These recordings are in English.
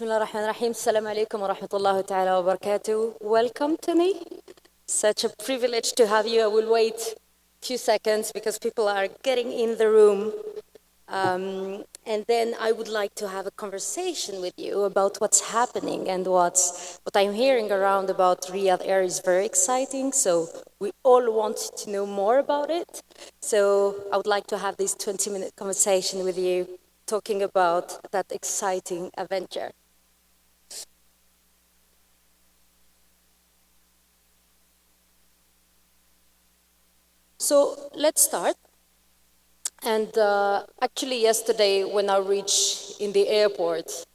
Bismillah ar-Rahman ar-Rahim. Assalamu alaikum wa rahmatullahi ta'ala wa barakatuh. Welcome, Tony. Such a privilege to have you. I will wait a few seconds because people are getting in the room. And then I would like to have a conversation with you about what's happening and what I'm hearing around about Riyadh Air is very exciting. So we all want to know more about it. So I would like to have this 20-minute conversation with you talking about that exciting adventure. So let's start. And actually yesterday when I reached in the airport,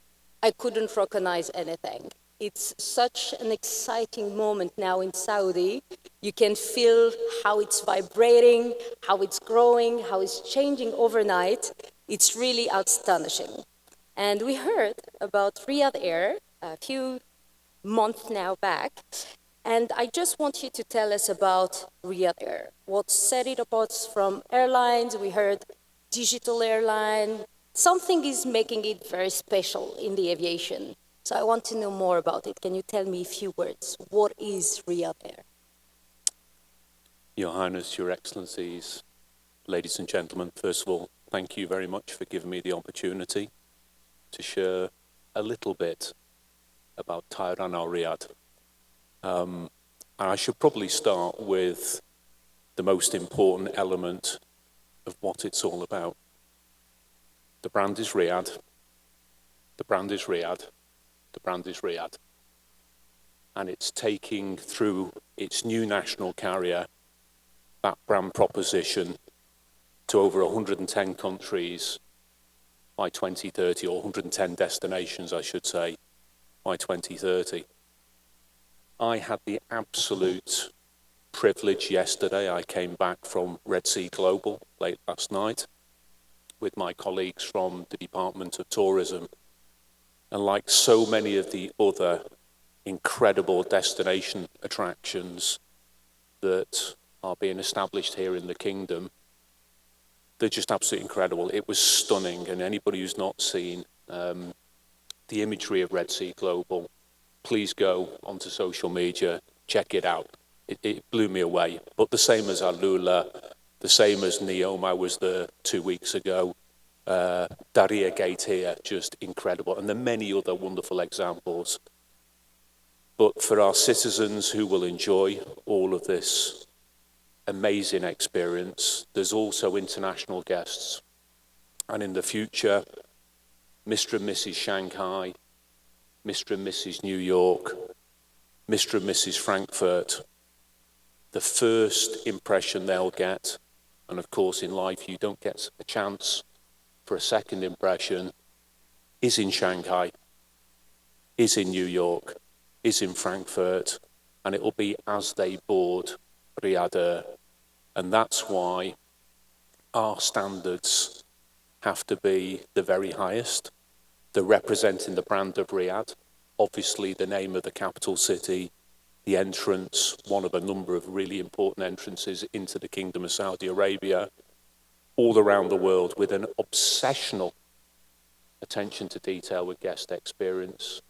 I couldn't recognize anything. It's such an exciting moment now in Saudi. You can feel how it's vibrating, how it's growing, how it's changing overnight. It's really astonishing. And we heard about Riyadh Air a few months now back. And I just want you to tell us about Riyadh Air. What set it apart from airlines? We heard digital airline. Something is making it very special in the aviation. So I want to know more about it. Can you tell me a few words? What is Riyadh Air? Your Highness, Your Excellencies, ladies and gentlemen, first of all, thank you very much for giving me the opportunity to share a little bit about Tehran Al Riyadh. And I should probably start with the most important element of what it's all about. The brand is Riyadh. The brand is Riyadh. The brand is Riyadh. And it's taking through its new national carrier that brand proposition to over 110 countries by 2030, or 110 destinations, I should say, by 2030. I had the absolute privilege yesterday. I came back from Red Sea Global late last night with my colleagues from the Department of Tourism. And like so many of the other incredible destination attractions that are being established here in the kingdom, they're just absolutely incredible. It was stunning, and anybody who's not seen the imagery of Red Sea Global, please go onto social media, check it out. It blew me away. But the same as Alula, the same as Neom, I was there 2 weeks ago. Darya Gate here, just incredible. And there are many other wonderful examples. But for our citizens who will enjoy all of this amazing experience, there's also international guests. And in the future, Mr. and Mrs. Shanghai, Mr. and Mrs. New York, Mr. and Mrs. Frankfurt, the first impression they'll get, and of course in life you don't get a chance for a second impression, is in Shanghai, is in New York, is in Frankfurt, and it will be as they board Riyadh Air. And that's why our standards have to be the very highest. They're representing the brand of Riyadh, obviously the name of the capital city, the entrance, one of a number of really important entrances into the Kingdom of Saudi Arabia, all around the world, with an obsessional attention to detail with guest experience.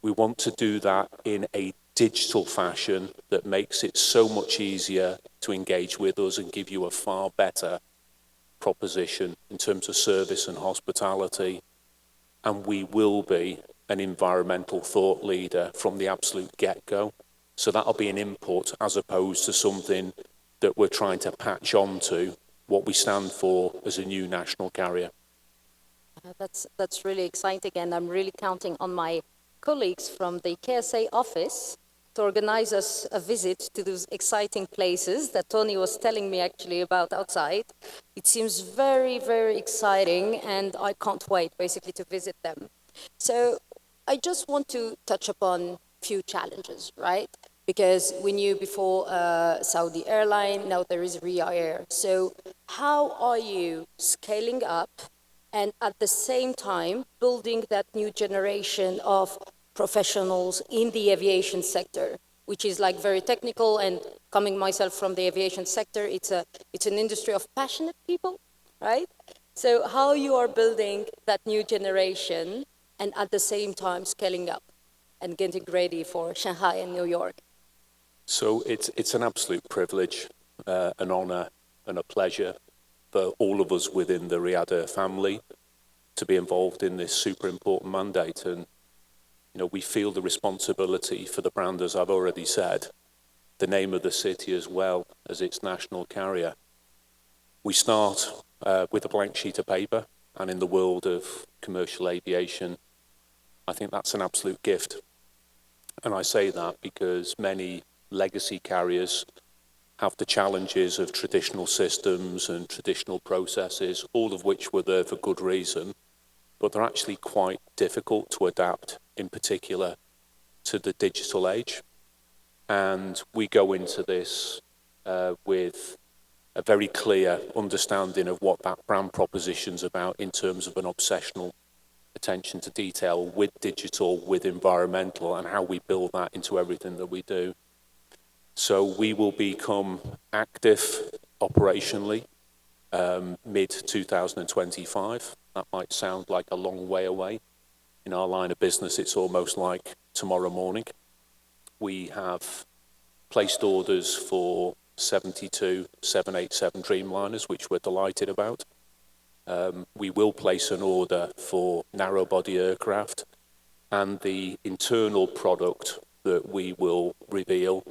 We want to do that in a digital fashion that makes it so much easier to engage with us and give you a far better proposition in terms of service and hospitality. And we will be an environmental thought leader from the absolute get-go. So that'll be an input as opposed to something that we're trying to patch onto what we stand for as a new national carrier. That's really exciting, and I'm really counting on my colleagues from the KSA office to organize us a visit to those exciting places that Tony was telling me actually about outside. It seems very, very exciting, and I can't wait basically to visit them. So I just want to touch upon a few challenges, right? Because we knew before Saudi airline, now there is Riyadh Air. So how are you scaling up and at the same time building that new generation of professionals in the aviation sector, which is like very technical, and coming myself from the aviation sector, it's an industry of passionate people, right? So how you are building that new generation and at the same time scaling up and getting ready for Shanghai and New York? So it's an absolute privilege, an honor, and a pleasure for all of us within the Riyadh Air family to be involved in this super important mandate. And we feel the responsibility for the brand, as I've already said, the name of the city as well as its national carrier. We start with a blank sheet of paper, and in the world of commercial aviation, I think that's an absolute gift. And I say that because many legacy carriers have the challenges of traditional systems and traditional processes, all of which were there for good reason, but they're actually quite difficult to adapt, in particular to the digital age. And we go into this with a very clear understanding of what that brand proposition's about in terms of an obsessional attention to detail with digital, with environmental, and how we build that into everything that we do. So we will become active operationally mid-2025. That might sound like a long way away. In our line of business, it's almost like tomorrow morning. We have placed orders for 72 787 Dreamliners, which we're delighted about. We will place an order for narrow-body aircraft, and the internal product that we will reveal,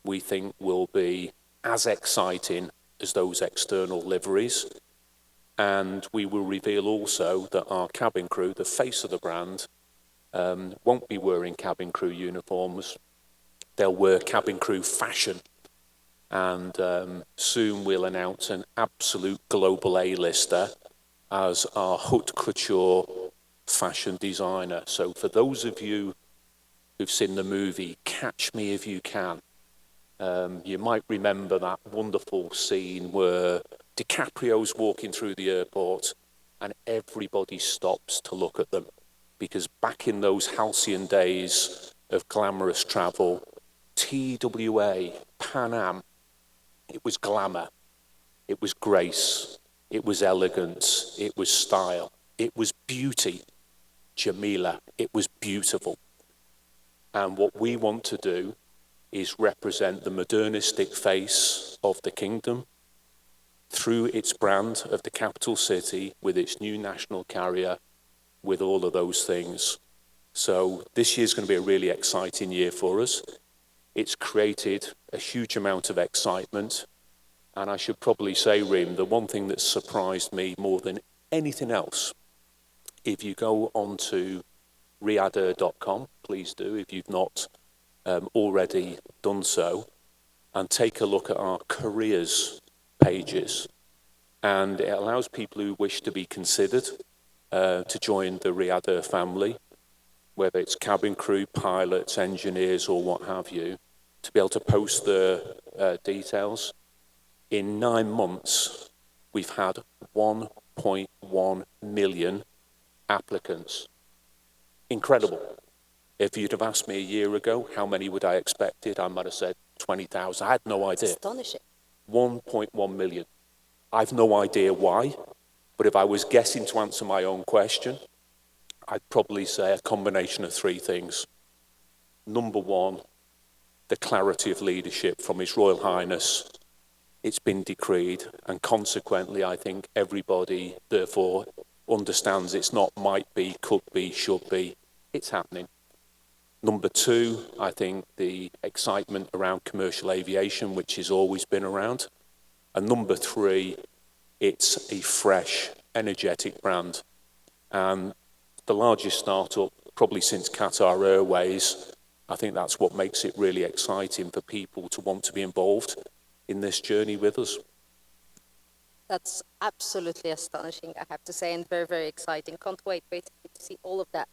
we think will be as exciting as those external liveries. And we will reveal also that our cabin crew, the face of the brand, won't be wearing cabin crew uniforms. They'll wear cabin crew fashion. And soon we'll announce an absolute global A-lister as our haute couture fashion designer. So for those of you who've seen the movie Catch Me If You Can, you might remember that wonderful scene where DiCaprio's walking through the airport and everybody stops to look at them. Because back in those halcyon days of glamorous travel, TWA, Pan Am, it was glamour, it was grace, it was elegance, it was style, it was beauty. Jamila, it was beautiful. And what we want to do is represent the modernistic face of the kingdom through its brand of the capital city with its new national carrier, with all of those things. So this year's going to be a really exciting year for us. It's created a huge amount of excitement. And I should probably say, Reem, the one thing that surprised me more than anything else, if you go onto riyadhair.com, please do, if you've not already done so, and take a look at our careers pages. And it allows people who wish to be considered to join the Riyadh Air family, whether it's cabin crew, pilots, engineers, or what have you, to be able to post their details. In 9 months, we've had 1.1 million applicants. Incredible. If you'd have asked me a year ago, how many would I expected? I might have said 20,000. I had no idea. Astonishing. 1.1 million. I've no idea why, but if I was guessing to answer my own question, I'd probably say a combination of three things. Number one, the clarity of leadership from His Royal Highness. It's been decreed, and consequently, I think everybody, therefore, understands it's not might be, could be, should be. It's happening. Number two, I think the excitement around commercial aviation, which has always been around. And number three, it's a fresh, energetic brand. And the largest startup, probably since Qatar Airways, I think that's what makes it really exciting for people to want to be involved in this journey with us. That's absolutely astonishing, I have to say, and very, very exciting. Can't wait basically to see all of that.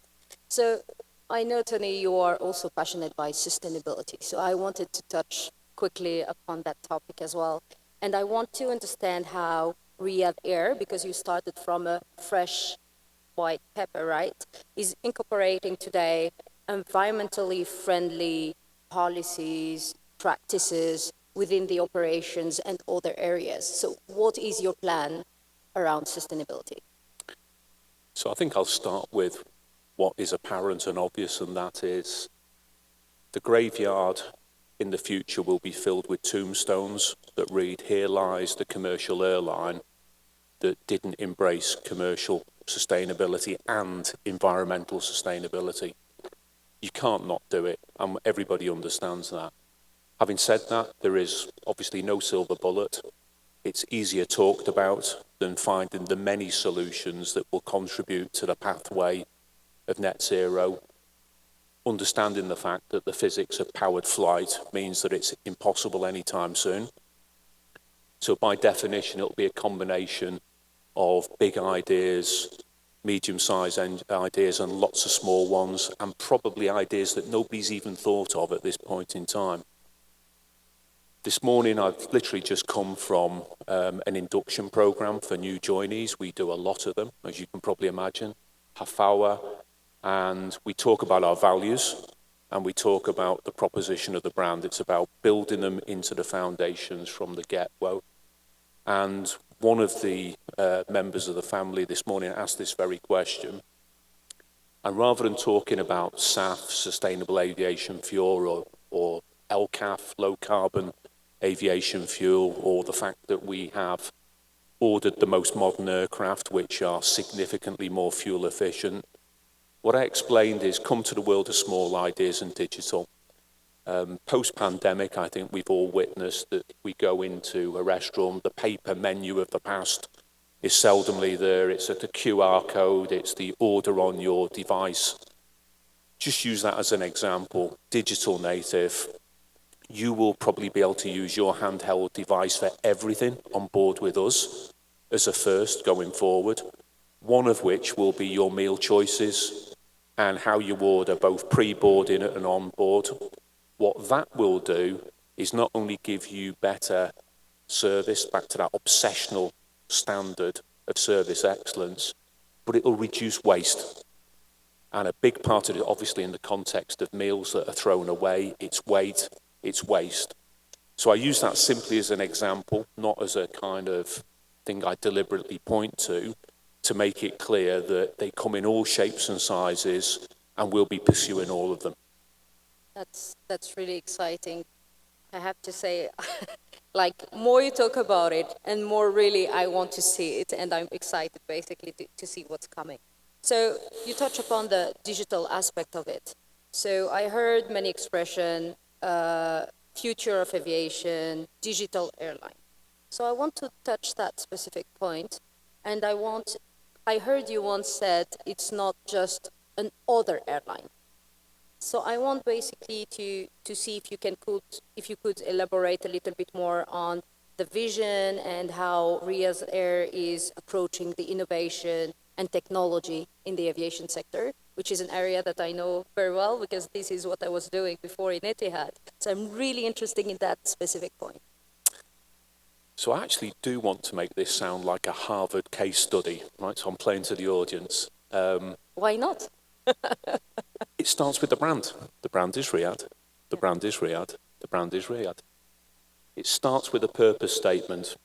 So I know, Tony, you are also passionate by sustainability. So I wanted to touch quickly upon that topic as well. And I want to understand how Riyadh Air, because you started from a fresh white pepper, right, is incorporating today environmentally friendly policies, practices within the operations and other areas. So what is your plan around sustainability? So I think I'll start with what is apparent and obvious, and that is the graveyard in the future will be filled with tombstones that read, "Here lies the commercial airline that didn't embrace commercial sustainability and environmental sustainability." You can't not do it, and everybody understands that. Having said that, there is obviously no silver bullet. It's easier talked about than finding the many solutions that will contribute to the pathway of net zero. Understanding the fact that the physics of powered flight means that it's impossible anytime soon. So by definition, it'll be a combination of big ideas, medium-sized ideas, and lots of small ones, and probably ideas that nobody's even thought of at this point in time. This morning, I've literally just come from an induction program for new joinees. We do a lot of them, as you can probably imagine, half hour, and we talk about our values, and we talk about the proposition of the brand. It's about building them into the foundations from the get-go. And one of the members of the family this morning asked this very question. And rather than talking about SAF, sustainable aviation fuel, or LCAF, low carbon aviation fuel, or the fact that we have ordered the most modern aircraft, which are significantly more fuel efficient, what I explained is come to the world of small ideas and digital. Post-pandemic, I think we've all witnessed that we go into a restaurant, the paper menu of the past is seldomly there. It's at the QR code, it's the order on your device. Just use that as an example. Digital native, you will probably be able to use your handheld device for everything on board with us as a first going forward, one of which will be your meal choices and how you order both pre-boarding and on board. What that will do is not only give you better service, back to that obsessional standard of service excellence, but it will reduce waste. And a big part of it, obviously in the context of meals that are thrown away, it's weight, it's waste. So I use that simply as an example, not as a kind of thing I deliberately point to make it clear that they come in all shapes and sizes, and we'll be pursuing all of them. That's really exciting. I have to say, like, more you talk about it, and more really I want to see it, and I'm excited basically to see what's coming. So you touch upon the digital aspect of it. So I heard many expression, future of aviation, digital airline. So I want to touch that specific point, and I heard you once said it's not just an other airline. So I want basically to see if you could elaborate a little bit more on the vision and how Riyadh Air is approaching the innovation and technology in the aviation sector, which is an area that I know very well because this is what I was doing before in Etihad. So I'm really interested in that specific point. So I actually do want to make this sound like a Harvard case study, right? So I'm playing to the audience. Why not? It starts with the brand. The brand is Riyadh. The brand is Riyadh. The brand is Riyadh. It starts with a purpose statement.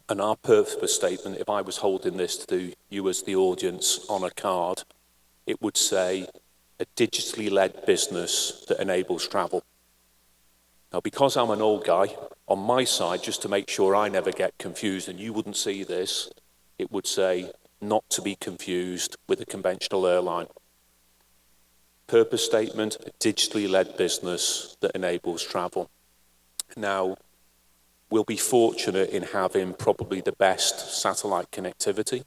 And our purpose statement, if I was holding this to you as the audience on a card, it would say, a digitally led business that enables travel. Now, because I'm an old guy, on my side, just to make sure I never get confused and you wouldn't see this, it would say, not to be confused with a conventional airline. Purpose statement, a digitally led business that enables travel. Now, we'll be fortunate in having probably the best satellite connectivity.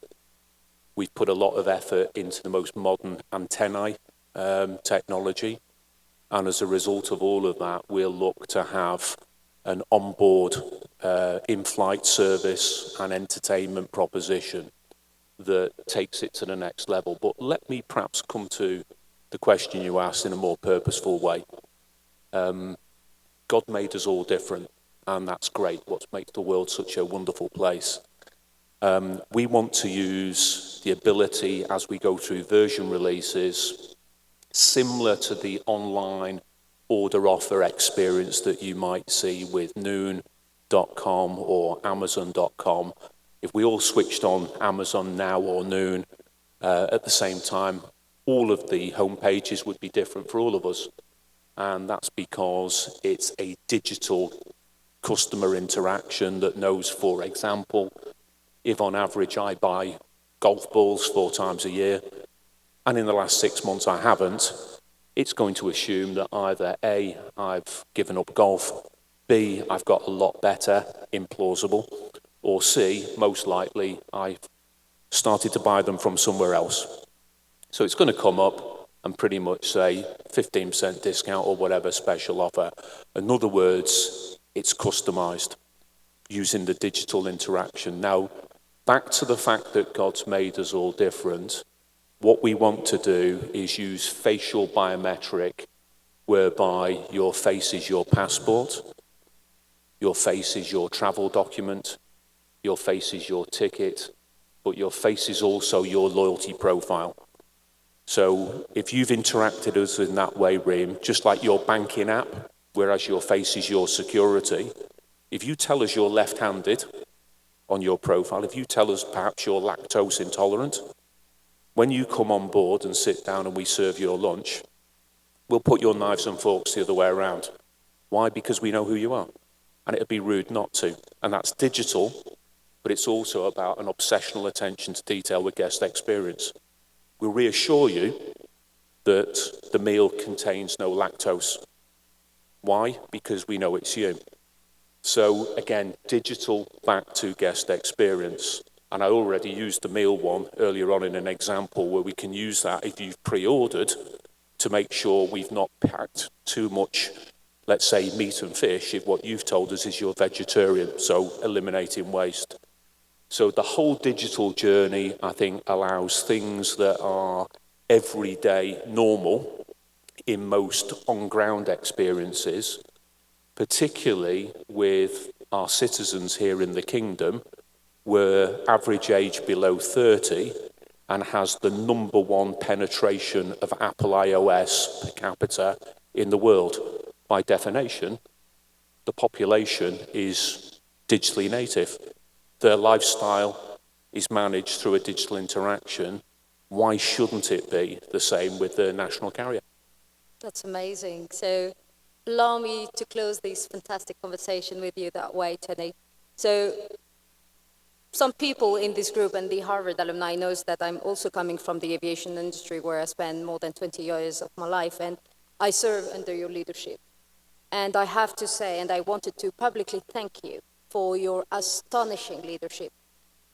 We've put a lot of effort into the most modern antennae technology. And as a result of all of that, we'll look to have an onboard in-flight service and entertainment proposition that takes it to the next level. But let me perhaps come to the question you asked in a more purposeful way. God made us all different, and that's great. What makes the world such a wonderful place. We want to use the ability as we go through version releases, similar to the online order offer experience that you might see with noon.com or amazon.com. If we all switched on Amazon Now or Noon at the same time, all of the home pages would be different for all of us. And that's because it's a digital customer interaction that knows, for example, if on average I buy golf balls 4 times a year, and in the last 6 months I haven't, it's going to assume that either A, I've given up golf, B, I've got a lot better, implausible, or C, most likely I've started to buy them from somewhere else. So it's going to come up and pretty much say 15% discount or whatever special offer. In other words, it's customized using the digital interaction. Now, back to the fact that God's made us all different, what we want to do is use facial biometric, whereby your face is your passport, your face is your travel document, your face is your ticket, but your face is also your loyalty profile. So if you've interacted with us in that way, Reem, just like your banking app, whereas your face is your security, if you tell us you're left-handed on your profile, if you tell us perhaps you're lactose intolerant, when you come on board and sit down and we serve your lunch, we'll put your knives and forks the other way around. Why? Because we know who you are. And it'd be rude not to. And that's digital, but it's also about an obsessional attention to detail with guest experience. We'll reassure you that the meal contains no lactose. Why? Because we know it's you. So again, digital back to guest experience. And I already used the meal one earlier on in an example where we can use that if you've pre-ordered to make sure we've not packed too much, let's say, meat and fish, if what you've told us is you're vegetarian, so eliminating waste. So the whole digital journey, I think, allows things that are everyday normal in most on-ground experiences, particularly with our citizens here in the kingdom, where average age below 30 and has the #1 penetration of Apple iOS per capita in the world. By definition, the population is digitally native. Their lifestyle is managed through a digital interaction. Why shouldn't it be the same with the national carrier? That's amazing. So allow me to close this fantastic conversation with you that way, Tony. So some people in this group and the Harvard alumni knows that I'm also coming from the aviation industry where I spent more than 20 years of my life, and I serve under your leadership. And I have to say, and I wanted to publicly thank you for your astonishing leadership.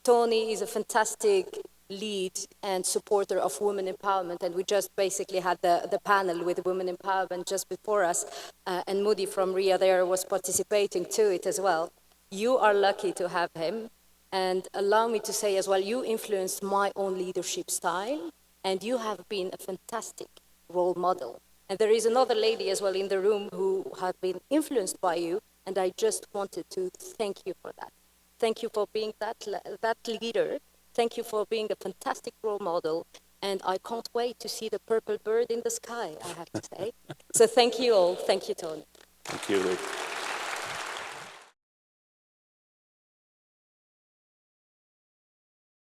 Tony is a fantastic lead and supporter of women empowerment, and we just basically had the panel with women empowerment just before us, and Moody from Riyadh Air was participating to it as well. You are lucky to have him, and allow me to say as well, you influenced my own leadership style, and you have been a fantastic role model. And there is another lady as well in the room who have been influenced by you, and I just wanted to thank you for that. Thank you for being that leader. Thank you for being a fantastic role model, and I can't wait to see the purple bird in the sky, I have to say. So thank you all. Thank you, Tony. Thank you, Luke.